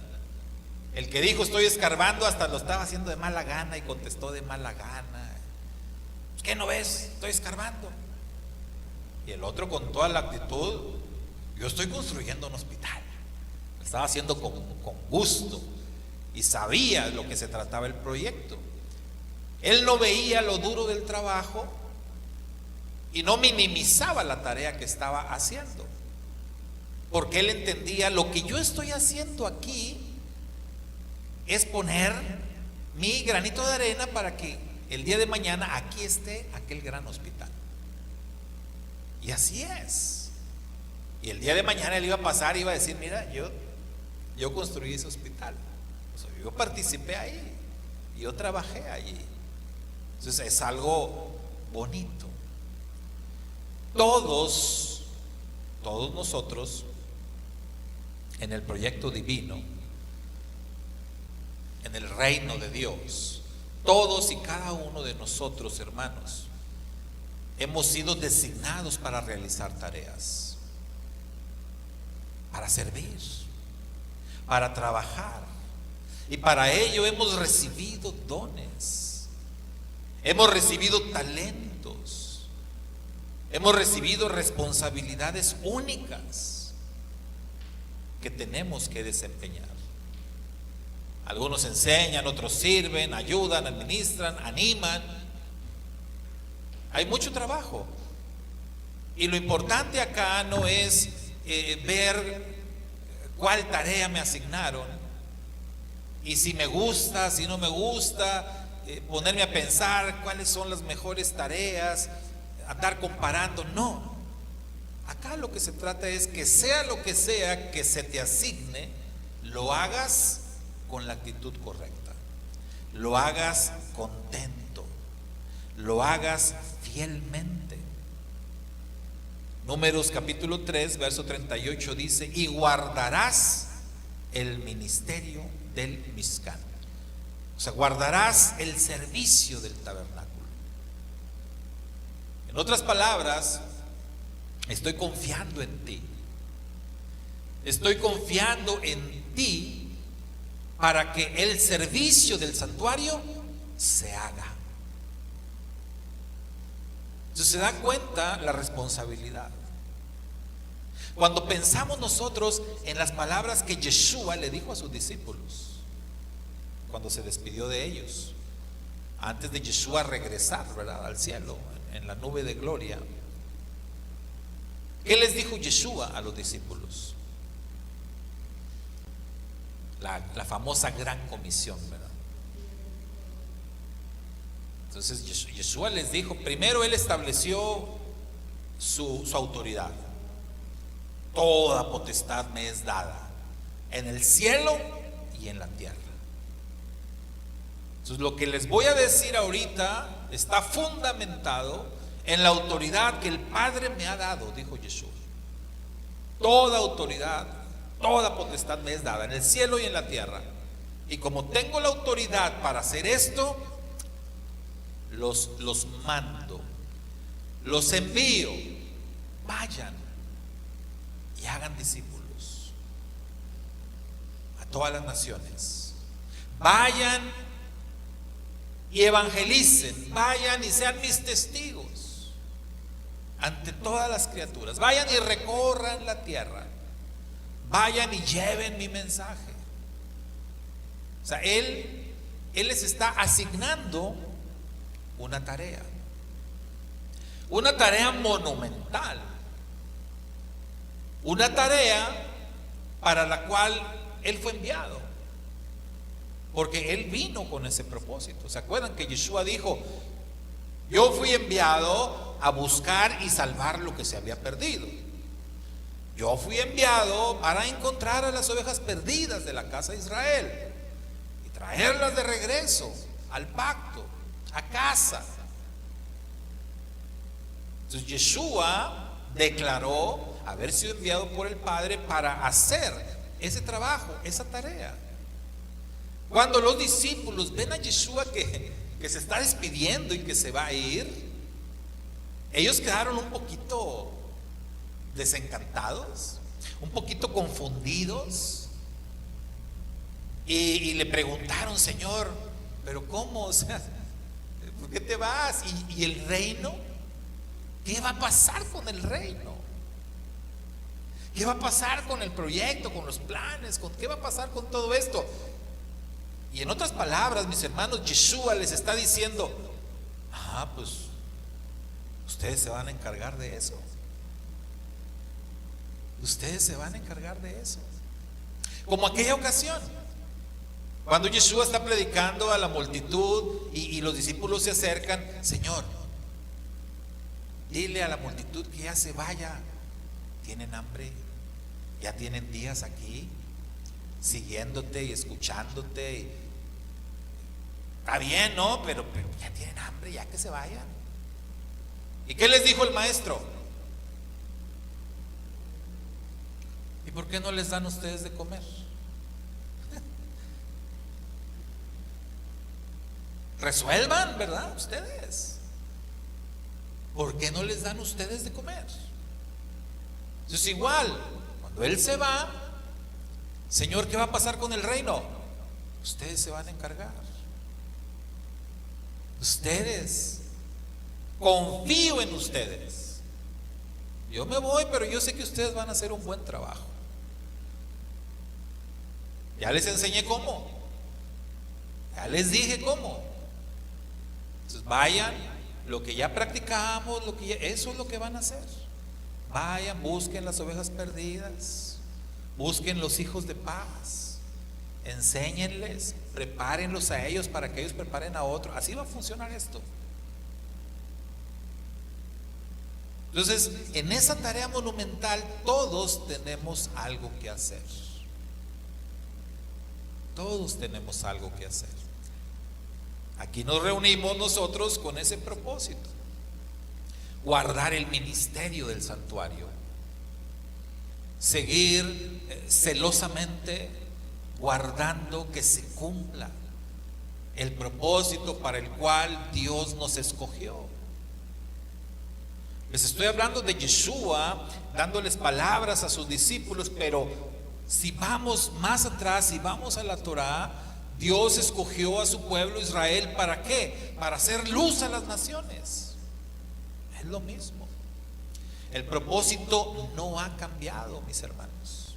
El que dijo estoy escarbando hasta lo estaba haciendo de mala gana y contestó de mala gana. ¿Qué no ves? Estoy escarbando. Y el otro con toda la actitud, yo estoy construyendo un hospital. Lo estaba haciendo con gusto y sabía de lo que se trataba el proyecto. Él no veía lo duro del trabajo y no minimizaba la tarea que estaba haciendo, porque él entendía, lo que yo estoy haciendo aquí es poner mi granito de arena para que el día de mañana aquí esté aquel gran hospital. Y así es. Y el día de mañana él iba a pasar y iba a decir, mira, yo construí ese hospital, o sea, yo participé ahí, yo trabajé allí. Entonces es algo bonito. Todos nosotros en el proyecto divino, en el reino de Dios, todos y cada uno de nosotros, hermanos, hemos sido designados para realizar tareas, para servir, para trabajar, y para ello hemos recibido dones, hemos recibido talentos, hemos recibido responsabilidades únicas. que tenemos que desempeñar. Algunos enseñan, otros sirven, ayudan, administran, animan. Hay mucho trabajo. Y lo importante acá no es ver cuál tarea me asignaron y si me gusta, si no me gusta, ponerme a pensar cuáles son las mejores tareas, andar comparando. No, acá lo que se trata es que sea lo que sea que se te asigne, lo hagas con la actitud correcta, lo hagas contento, lo hagas fielmente. Números capítulo 3, verso 38 dice: y guardarás el ministerio del Mizcán. O sea, guardarás el servicio del tabernáculo. En otras palabras, estoy confiando en ti. Estoy confiando en ti para que el servicio del santuario se haga. Entonces se da cuenta la responsabilidad. Cuando pensamos nosotros en las palabras que Yeshua le dijo a sus discípulos, cuando se despidió de ellos, antes de Yeshua regresar, ¿verdad?, al cielo, en la nube de gloria, ¿qué les dijo Yeshua a los discípulos? La famosa gran comisión, ¿verdad? Entonces Yeshua les dijo, primero él estableció su autoridad. Toda potestad me es dada en el cielo y en la tierra. Entonces lo que les voy a decir ahorita está fundamentado en la autoridad que el Padre me ha dado, dijo Yeshua. Toda autoridad, toda potestad me es dada en el cielo y en la tierra. Y como tengo la autoridad para hacer esto, los mando, los envío, vayan y hagan discípulos a todas las naciones. Vayan y evangelicen, vayan y sean mis testigos ante todas las criaturas. Vayan y recorran la tierra, vayan y lleven mi mensaje. O sea, Él les está asignando una tarea monumental, una tarea para la cual Él fue enviado, porque Él vino con ese propósito. ¿Se acuerdan que Yeshua dijo: yo fui enviado a buscar y salvar lo que se había perdido? Yo fui enviado para encontrar a las ovejas perdidas de la casa de Israel y traerlas de regreso al pacto, a casa. Entonces Yeshua declaró haber sido enviado por el Padre para hacer ese trabajo, esa tarea. Cuando los discípulos ven a Yeshua que se está despidiendo y que se va a ir, ellos quedaron un poquito desencantados, un poquito confundidos, y le preguntaron: Señor, ¿pero cómo? O sea, ¿por qué te vas? ¿Y el reino? ¿Qué va a pasar con el reino? ¿Qué va a pasar con el proyecto, con los planes? ¿Qué va a pasar con todo esto? Y en otras palabras, mis hermanos, Yeshua les está diciendo: pues ustedes se van a encargar de eso. Ustedes se van a encargar de eso. Como aquella ocasión, cuando Yeshua está predicando a la multitud y los discípulos se acercan: Señor, dile a la multitud que ya se vaya. Tienen hambre, ya tienen días aquí siguiéndote y escuchándote. Está bien, ¿no? Pero ya tienen hambre, ya que se vayan. ¿Y qué les dijo el maestro? ¿Y por qué no les dan ustedes de comer? Resuelvan, ¿verdad? Ustedes. ¿Por qué no les dan ustedes de comer? Entonces, igual, cuando Él se va: Señor, ¿qué va a pasar con el reino? Ustedes se van a encargar. Ustedes. Confío en ustedes. Yo me voy, pero yo sé que ustedes van a hacer un buen trabajo. Ya les enseñé cómo. Ya les dije cómo. Entonces vayan, lo que ya practicamos, eso es lo que van a hacer. Vayan, busquen las ovejas perdidas, busquen los hijos de paz, enséñenles, prepárenlos a ellos para que ellos preparen a otros. Así va a funcionar esto. Entonces, en esa tarea monumental todos tenemos algo que hacer. Todos tenemos algo que hacer. Aquí nos reunimos nosotros con ese propósito: guardar el ministerio del santuario, seguir celosamente guardando que se cumpla el propósito para el cual Dios nos escogió. Les estoy hablando de Yeshua dándoles palabras a sus discípulos, pero si vamos más atrás, si vamos a la Torá, Dios escogió a su pueblo Israel. ¿Para qué? Para hacer luz a las naciones. Es lo mismo. El propósito no ha cambiado, mis hermanos.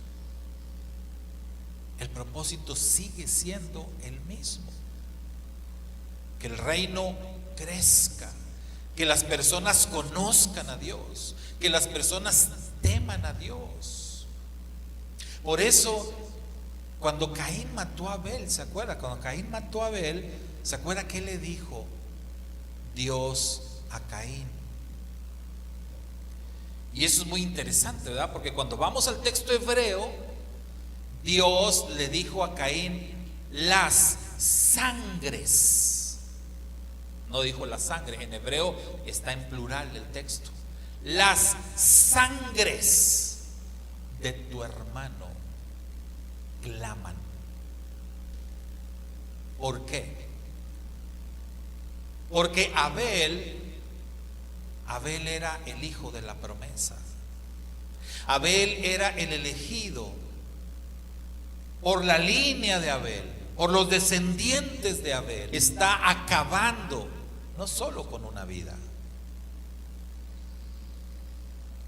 El propósito sigue siendo el mismo: que el reino crezca, que las personas conozcan a Dios, que las personas teman a Dios. Por eso, cuando Caín mató a Abel, ¿se acuerda? Cuando Caín mató a Abel, ¿se acuerda qué le dijo Dios a Caín? Y eso es muy interesante, ¿verdad? Porque cuando vamos al texto hebreo, Dios le dijo a Caín: las sangres. No dijo la sangre, en hebreo está en plural el texto. Las sangres de tu hermano claman. ¿Por qué? Porque Abel era el hijo de la promesa. Abel era el elegido. Por la línea de Abel, por los descendientes de Abel, está acabando no solo con una vida,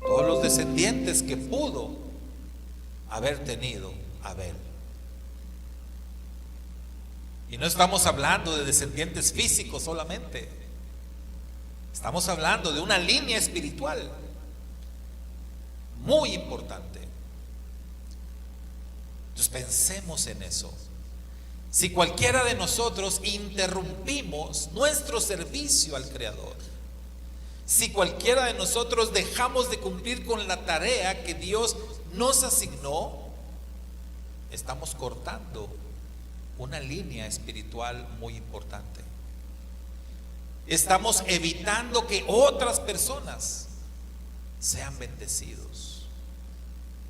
todos los descendientes que pudo haber tenido Abel. Y no estamos hablando de descendientes físicos solamente, estamos hablando de una línea espiritual muy importante. Entonces pensemos en eso. Si cualquiera de nosotros interrumpimos nuestro servicio al Creador, si cualquiera de nosotros dejamos de cumplir con la tarea que Dios nos asignó, estamos cortando una línea espiritual muy importante. Estamos evitando que otras personas sean bendecidos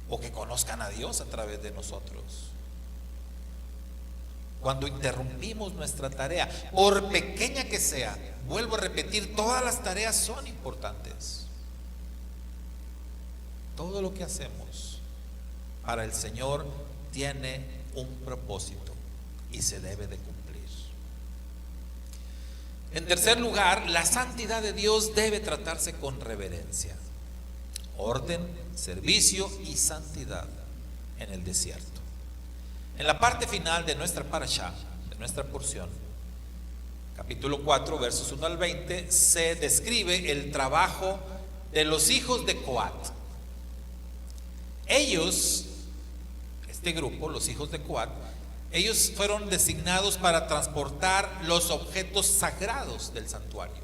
o que conozcan a Dios a través de nosotros. Cuando interrumpimos nuestra tarea, por pequeña que sea, vuelvo a repetir, todas las tareas son importantes. Todo lo que hacemos para el Señor tiene un propósito y se debe de cumplir. En tercer lugar, la santidad de Dios debe tratarse con reverencia. Orden, servicio y santidad en el desierto. En la parte final de nuestra parashá, de nuestra porción, capítulo 4, versos 1 al 20, se describe el trabajo de los hijos de Coat. Ellos, este grupo, los hijos de Coat, ellos fueron designados para transportar los objetos sagrados del santuario.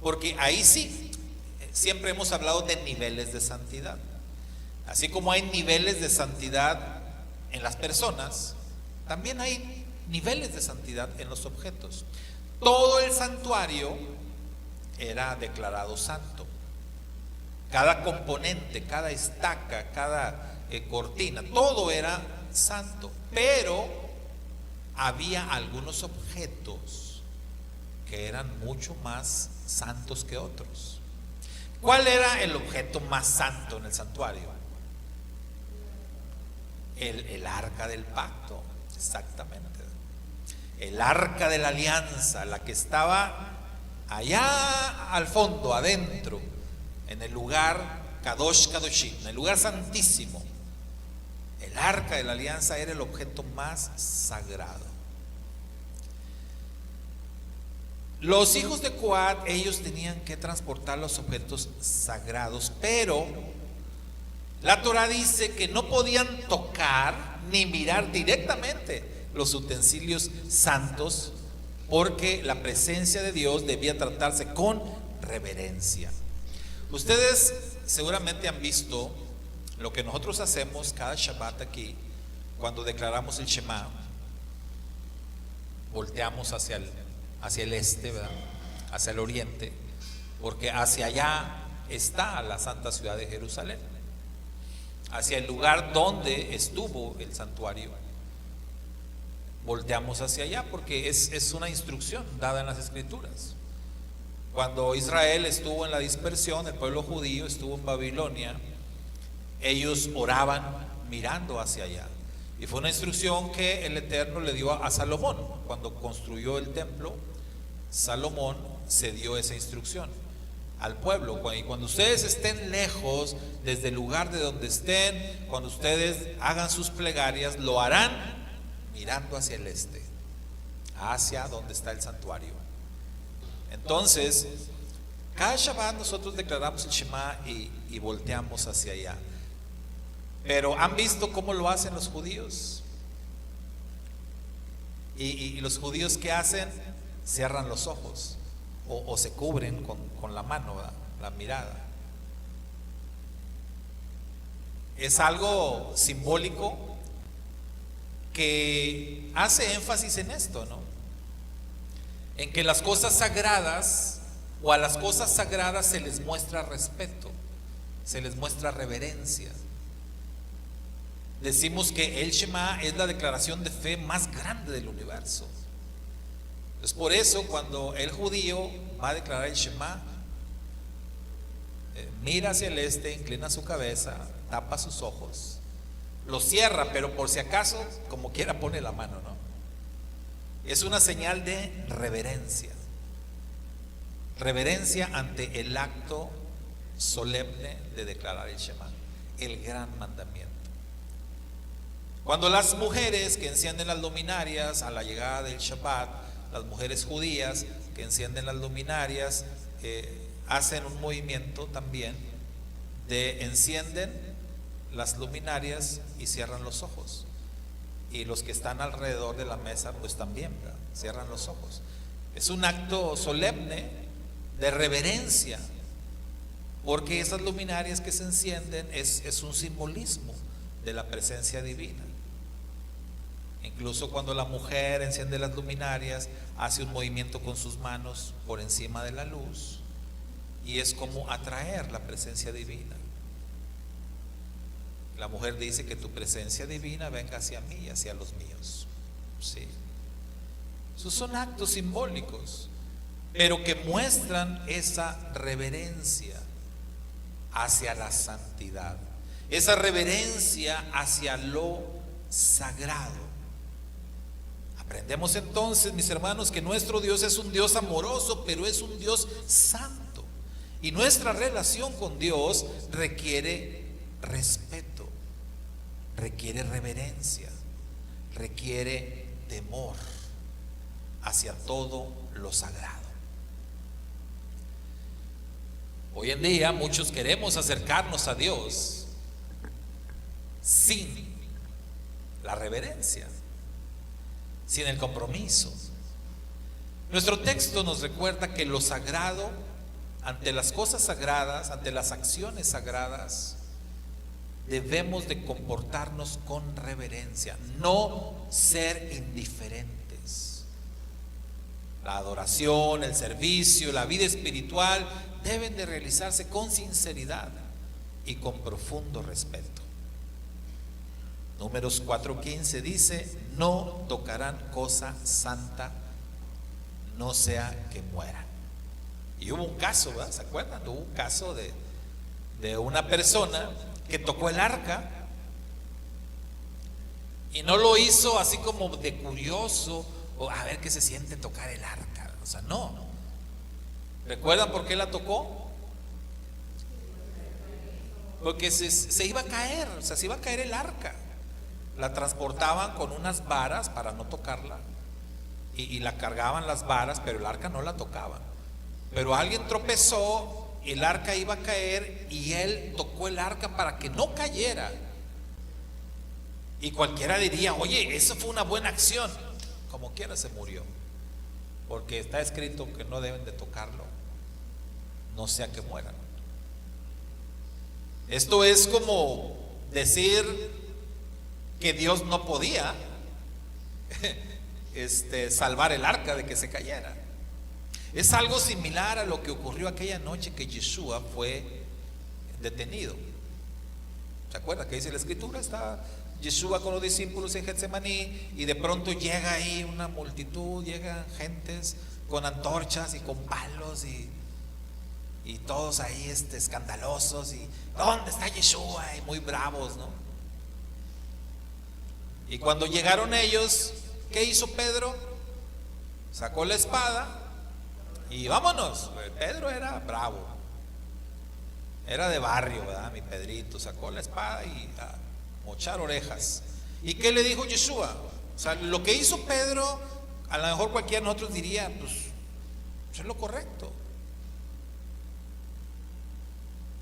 Porque ahí sí, siempre hemos hablado de niveles de santidad. Así como hay niveles de santidad en las personas, también hay niveles de santidad en los objetos. Todo el santuario era declarado santo. Cada componente, cada estaca, cada cortina, todo era santo. Pero había algunos objetos que eran mucho más santos que otros. ¿Cuál era el objeto más santo en el santuario? El arca del pacto, exactamente. El arca de la alianza, la que estaba allá al fondo, adentro, en el lugar Kadosh Kadoshim, en el lugar santísimo. El arca de la alianza era el objeto más sagrado. Los hijos de Coat, ellos tenían que transportar los objetos sagrados, pero la Torah dice que no podían tocar ni mirar directamente los utensilios santos, porque la presencia de Dios debía tratarse con reverencia. Ustedes seguramente han visto lo que nosotros hacemos cada Shabbat aquí, cuando declaramos el Shema. Volteamos hacia el este, ¿verdad? Hacia el oriente, porque hacia allá está la santa ciudad de Jerusalén, hacia el lugar donde estuvo el santuario. Volteamos hacia allá porque es una instrucción dada en las Escrituras. Cuando Israel estuvo en la dispersión, el pueblo judío estuvo en Babilonia, ellos oraban mirando hacia allá. Y fue una instrucción que el Eterno le dio a Salomón. Cuando construyó el templo, Salomón se dio esa instrucción al pueblo. Y cuando ustedes estén lejos, desde el lugar de donde estén, cuando ustedes hagan sus plegarias, lo harán mirando hacia el este, hacia donde está el santuario. Entonces, cada Shabbat nosotros declaramos el Shema y volteamos hacia allá. Pero ¿han visto cómo lo hacen los judíos? Y los judíos, ¿qué hacen? Cierran los ojos o se cubren con la mano, ¿verdad? La mirada. Es algo simbólico que hace énfasis en esto, ¿no? En que las cosas sagradas, o a las cosas sagradas se les muestra respeto, se les muestra reverencia. Decimos que el Shema es la declaración de fe más grande del universo. Es por eso cuando el judío va a declarar el Shema, mira hacia el este, inclina su cabeza, tapa sus ojos, lo cierra, pero por si acaso, como quiera, pone la mano, ¿no? Es una señal de reverencia. Reverencia ante el acto solemne de declarar el Shema, el gran mandamiento. Cuando las mujeres que encienden las luminarias a la llegada del Shabbat, las mujeres judías que encienden las luminarias, hacen un movimiento también de encienden las luminarias y cierran los ojos. Y los que están alrededor de la mesa pues también, ¿verdad? Cierran los ojos. Es un acto solemne de reverencia, porque esas luminarias que se encienden es un simbolismo de la presencia divina. Incluso cuando la mujer enciende las luminarias, hace un movimiento con sus manos por encima de la luz, y es como atraer la presencia divina. La mujer dice que tu presencia divina venga hacia mí y hacia los míos. Sí. Esos son actos simbólicos, pero que muestran esa reverencia hacia la santidad, esa reverencia hacia lo sagrado. Aprendemos entonces, mis hermanos, que nuestro Dios es un Dios amoroso, pero es un Dios santo. Y nuestra relación con Dios requiere respeto, requiere reverencia, requiere temor hacia todo lo sagrado. Hoy en día muchos queremos acercarnos a Dios sin la reverencia, sin el compromiso. Nuestro texto nos recuerda que lo sagrado, ante las cosas sagradas, ante las acciones sagradas, debemos de comportarnos con reverencia, no ser indiferentes. La adoración, el servicio, la vida espiritual deben de realizarse con sinceridad y con profundo respeto. Números 4:15 dice: no tocarán cosa santa, no sea que mueran. Y hubo un caso, ¿verdad? ¿Se acuerdan? Hubo un caso de una persona que tocó el arca, y no lo hizo así como de curioso o a ver qué se siente tocar el arca. O sea, no. ¿Recuerdan por qué la tocó? Porque se iba a caer, o sea, se iba a caer el arca. la transportaban con unas varas para no tocarla, y la cargaban las varas, pero el arca no la tocaban. Pero alguien tropezó, el arca iba a caer y él tocó el arca para que no cayera. Y cualquiera diría: oye, eso fue una buena acción. Como quiera se murió, porque está escrito que no deben de tocarlo, no sea que mueran. Esto es como decir que Dios no podía salvar el arca de que se cayera. Es algo similar a lo que ocurrió aquella noche que Yeshua fue detenido. ¿Se acuerda que dice la escritura? Está Yeshua con los discípulos en Getsemaní y de pronto llega ahí una multitud, llegan gentes con antorchas y con palos y todos ahí escandalosos, y ¿dónde está Yeshua? Y muy bravos, ¿no? Y cuando llegaron ellos, ¿qué hizo Pedro? Sacó la espada y vámonos. Pedro era bravo, era de barrio, ¿verdad? Mi Pedrito sacó la espada y a mochar orejas. ¿Y qué le dijo Yeshua? O sea, lo que hizo Pedro, a lo mejor cualquiera de nosotros diría, pues es lo correcto.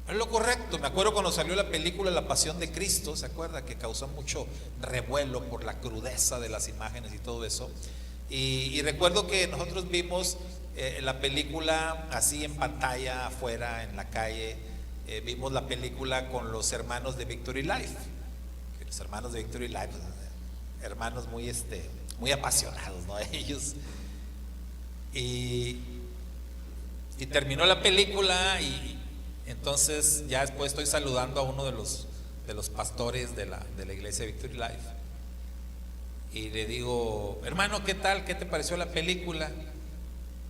Es lo correcto. Me acuerdo cuando salió la película La Pasión de Cristo, ¿se acuerda? Que causó mucho revuelo por la crudeza de las imágenes y todo eso. Y recuerdo que nosotros vimos la película así en pantalla afuera, en la calle. Vimos la película con los hermanos de Victory Life. Que los hermanos de Victory Life, hermanos muy apasionados, ¿no? Ellos. Y terminó la película y entonces ya después estoy saludando a uno de los pastores de la iglesia Victory Life y le digo: hermano, ¿qué tal? ¿Qué te pareció la película?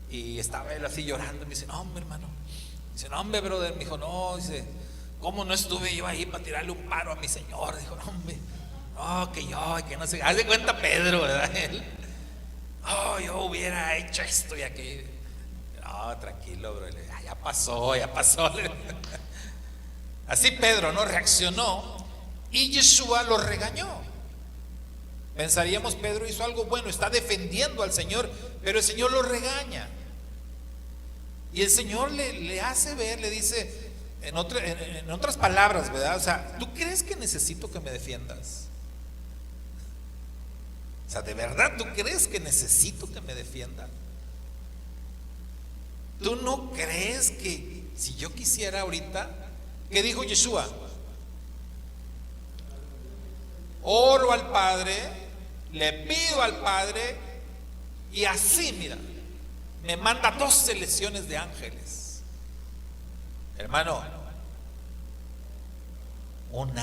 Y estaba él así llorando. Me dice: no, hombre, hermano. Dice: no, hombre, brother. Me dijo: no, dice, ¿cómo no estuve yo ahí para tirarle un paro a mi señor? Dijo: no, hombre, no, que no sé. Haz de cuenta Pedro, ¿verdad? Él: oh, yo hubiera hecho esto y aquello. No, tranquilo, bro. Ya pasó, ya pasó. Así Pedro no reaccionó y Yeshua lo regañó. Pensaríamos, Pedro hizo algo bueno, está defendiendo al Señor, pero el Señor lo regaña. Y el Señor le hace ver, le dice, en otras palabras, ¿verdad? O sea, ¿tú crees que necesito que me defiendas? O sea, ¿de verdad tú crees que necesito que me defiendan? ¿Tú no crees que si yo quisiera ahorita? ¿Qué dijo Yeshua? Oro al Padre, le pido al Padre, y así, mira, me manda 12 legiones de ángeles. Hermano, un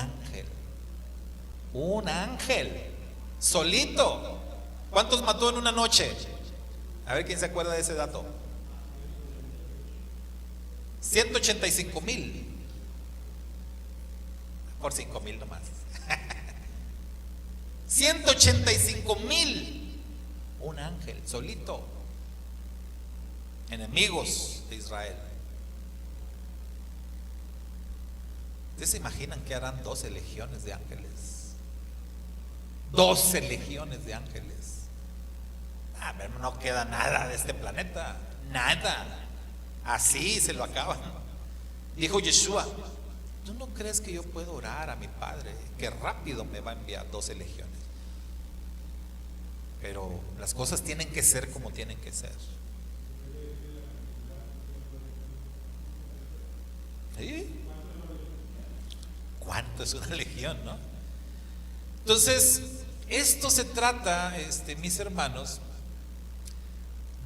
ángel, solito. ¿Cuántos mató en una noche? A ver quién se acuerda de ese dato. 185,000. Por 5,000 nomás. 185,000. Un ángel solito. Enemigos de Israel. ¿Ustedes se imaginan que harán 12 legiones de ángeles? 12 legiones de ángeles. No queda nada de este planeta. Nada. Así se lo acaban. Dijo Yeshua: ¿tú no crees que yo puedo orar a mi Padre, que rápido me va a enviar 12 legiones? Pero las cosas tienen que ser como tienen que ser. ¿Sí? ¿Cuánto es una legión, no? Entonces, esto se trata, mis hermanos,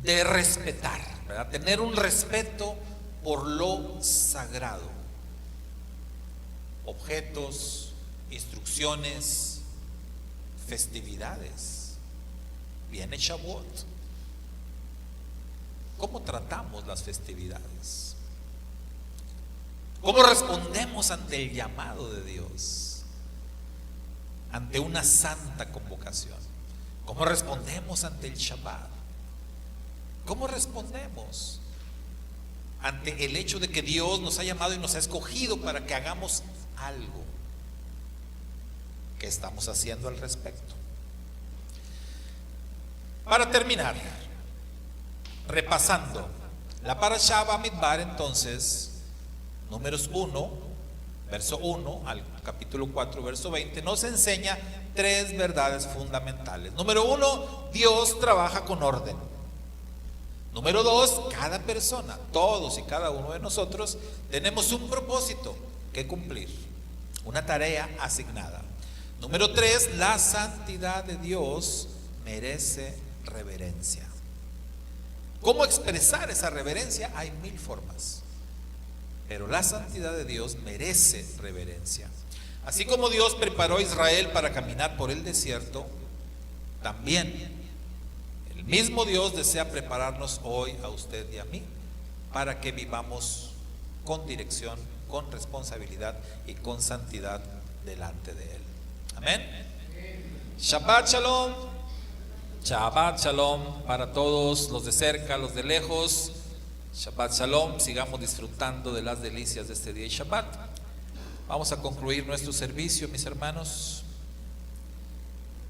de respetar, ¿verdad? Tener un respeto por lo sagrado. Objetos, instrucciones, festividades. Viene Shavuot. ¿Cómo tratamos las festividades? ¿Cómo respondemos ante el llamado de Dios? Ante una santa convocación. ¿Cómo respondemos ante el Shabbat? ¿Cómo respondemos ante el hecho de que Dios nos ha llamado y nos ha escogido para que hagamos algo? ¿Qué estamos haciendo al respecto? Para terminar, repasando la parashá Bamidbar, entonces, Números 1, verso 1 al capítulo 4, verso 20, nos enseña 3 verdades fundamentales. Número 1, Dios trabaja con orden. Número 2, cada persona, todos y cada uno de nosotros, tenemos un propósito que cumplir, una tarea asignada. Número 3, la santidad de Dios merece reverencia. ¿Cómo expresar esa reverencia? Hay 1000 formas, pero la santidad de Dios merece reverencia. Así como Dios preparó a Israel para caminar por el desierto, también el mismo Dios desea prepararnos hoy a usted y a mí para que vivamos con dirección, con responsabilidad y con santidad delante de Él. Amén. Shabbat Shalom. Shabbat Shalom para todos, los de cerca, los de lejos. Shabbat Shalom. Sigamos disfrutando de las delicias de este día y Shabbat. Vamos a concluir nuestro servicio, mis hermanos.